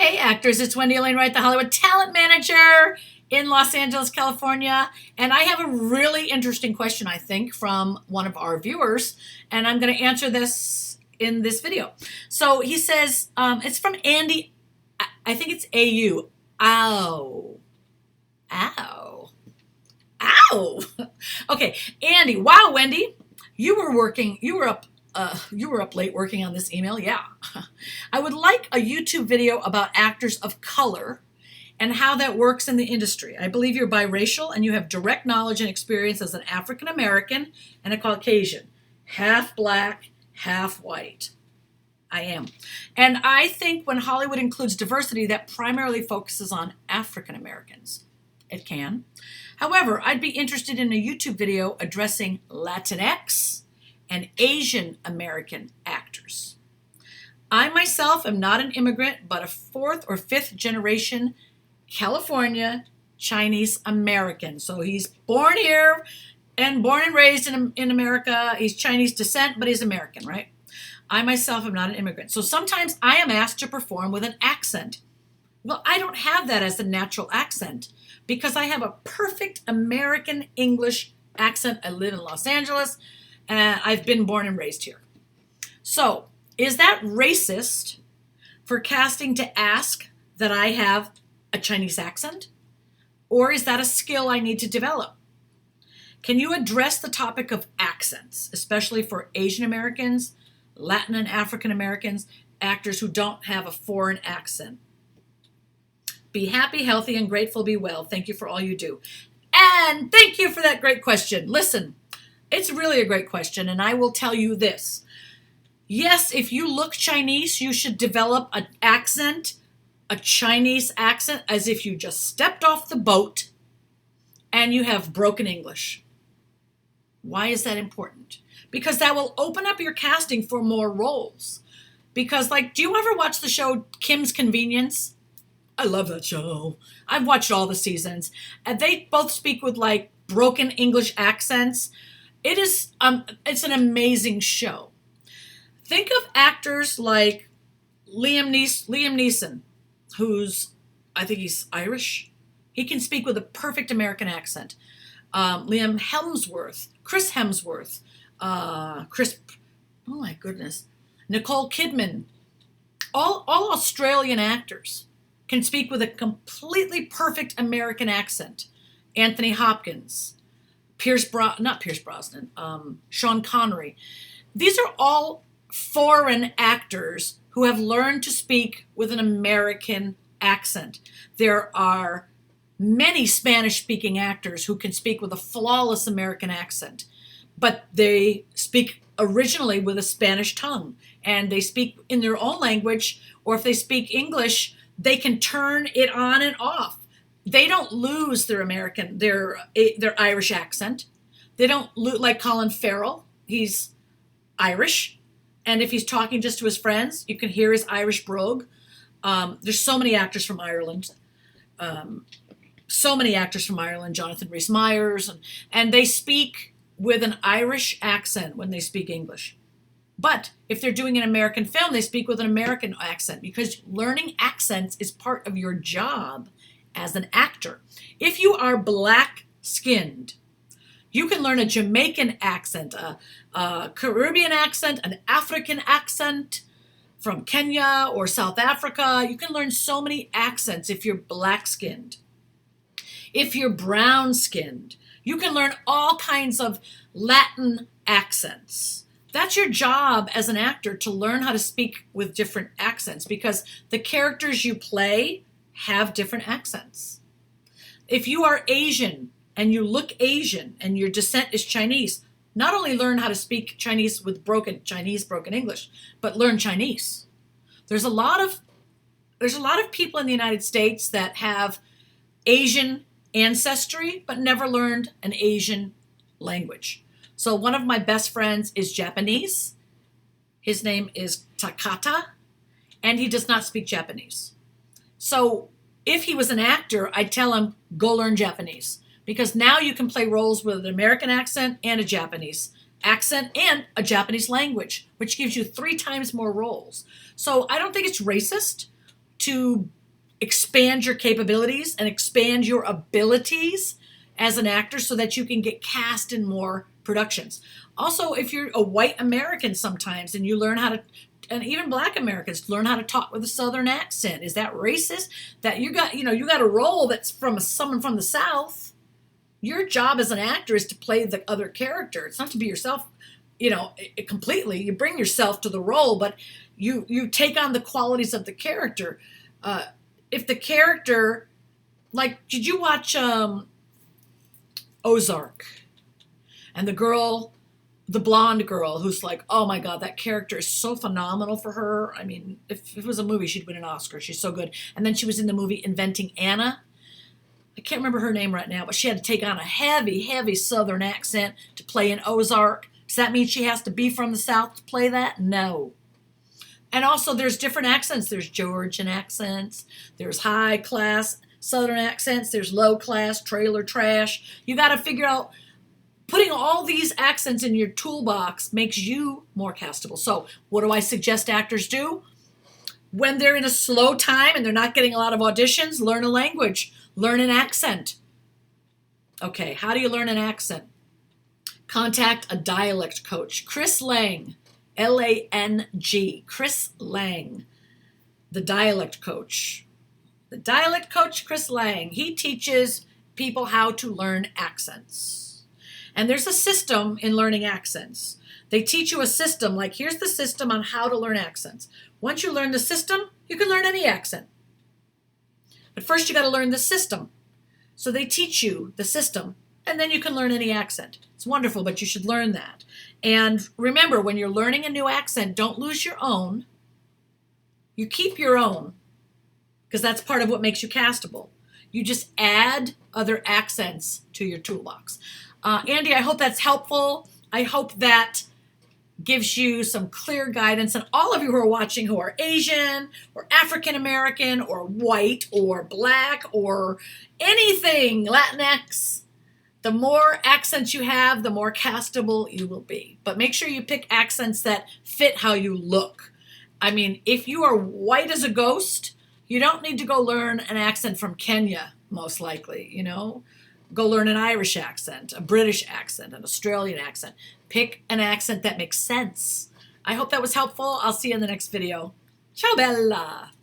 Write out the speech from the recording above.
Hey actors, it's Wendy Alane Wright, the Hollywood talent manager in Los Angeles, California. And I have a really interesting question, I think, from one of our viewers. And I'm going to answer this in this video. So he says, it's from Andy, I think it's AU. Ow. Ow. Ow. Okay, Andy. Wow, Wendy, you were up late working on this email. Yeah. I would like a YouTube video about actors of color and how that works in the industry. I believe you're biracial and you have direct knowledge and experience as an African American and a Caucasian, half black, half white. I am. And I think when Hollywood includes diversity, that primarily focuses on African Americans. It can. However, I'd be interested in a YouTube video addressing Latinx and Asian American actors. I myself am not an immigrant, but a fourth or fifth generation California Chinese American. So he's born here and born and raised in America. He's Chinese descent, but he's American, right? I myself am not an immigrant. So sometimes I am asked to perform with an accent. Well, I don't have that as a natural accent because I have a perfect American English accent. I live in Los Angeles. I've been born and raised here. So, is that racist for casting to ask that I have a Chinese accent? Or is that a skill I need to develop? Can you address the topic of accents, especially for Asian Americans, Latin and African Americans, actors who don't have a foreign accent? Be happy, healthy, and grateful. Be well. Thank you for all you do. And thank you for that great question. Listen. It's really a great question, and I will tell you this. Yes, if you look Chinese, you should develop an accent, a Chinese accent, as if you just stepped off the boat and you have broken English. Why is that important? Because that will open up your casting for more roles. Because, do you ever watch the show Kim's Convenience? I love that show. I've watched all the seasons. And they both speak with, broken English accents. It's an amazing show. Think of actors like Liam Neeson, I think he's Irish. He can speak with a perfect American accent. Chris Hemsworth, oh my goodness, Nicole Kidman. All Australian actors can speak with a completely perfect American accent. Anthony Hopkins. Not Pierce Brosnan, Sean Connery. These are all foreign actors who have learned to speak with an American accent. There are many Spanish-speaking actors who can speak with a flawless American accent, but they speak originally with a Spanish tongue, and they speak in their own language, or if they speak English, they can turn it on and off. They don't lose their Irish accent. They don't like Colin Farrell. He's Irish. And if he's talking just to his friends, you can hear his Irish brogue. There's so many actors from Ireland. Jonathan Rhys-Meyers. And they speak with an Irish accent when they speak English. But if they're doing an American film, they speak with an American accent because learning accents is part of your job as an actor. If you are black-skinned, you can learn a Jamaican accent, a Caribbean accent, an African accent from Kenya or South Africa. You can learn so many accents if you're black-skinned. If you're brown-skinned, you can learn all kinds of Latin accents. That's your job as an actor, to learn how to speak with different accents, because the characters you play have different accents. If you are Asian and you look Asian and your descent is Chinese, not only learn how to speak Chinese with broken English, but learn Chinese. There's a lot of people in the United States that have Asian ancestry but never learned an Asian language. So one of my best friends is Japanese. His name is Takata, and he does not speak Japanese. So if he was an actor, I'd tell him, go learn Japanese, because now you can play roles with an American accent and a Japanese accent and a Japanese language, which gives you 3 times more roles. So I don't think it's racist to expand your capabilities and expand your abilities as an actor so that you can get cast in more productions. Also, if you're a white American sometimes and you learn how to, and even black Americans learn how to talk with a Southern accent. Is that racist? That you got a role that's from someone from the South. Your job as an actor is to play the other character. It's not to be yourself, completely. You bring yourself to the role, but you take on the qualities of the character. If the character, like, did you watch Ozark? And the blonde girl who's like, oh my God, that character is so phenomenal for her. I mean, if it was a movie, she'd win an Oscar. She's so good. And then she was in the movie Inventing Anna. I can't remember her name right now, but she had to take on a heavy, heavy Southern accent to play in Ozark. Does that mean she has to be from the South to play that? No. And also there's different accents. There's Georgian accents. There's high class Southern accents. There's low class, trailer trash. You got to figure out, putting all these accents in your toolbox makes you more castable. So what do I suggest actors do? When they're in a slow time and they're not getting a lot of auditions, learn a language, learn an accent. Okay, how do you learn an accent? Contact a dialect coach. Chris Lang, Lang, Chris Lang, the dialect coach. The dialect coach, Chris Lang, he teaches people how to learn accents. And there's a system in learning accents. They teach you a system, like here's the system on how to learn accents. Once you learn the system, you can learn any accent. But first you got to learn the system. So they teach you the system, and then you can learn any accent. It's wonderful, but you should learn that. And remember, when you're learning a new accent, don't lose your own. You keep your own, because that's part of what makes you castable. You just add other accents to your toolbox. Andy, I hope that's helpful. I hope that gives you some clear guidance. And all of you who are watching who are Asian or African American or white or black or anything, Latinx, the more accents you have, the more castable you will be. But make sure you pick accents that fit how you look. I mean, if you are white as a ghost, you don't need to go learn an accent from Kenya, most likely, Go learn an Irish accent, a British accent, an Australian accent. Pick an accent that makes sense. I hope that was helpful. I'll see you in the next video. Ciao, Bella.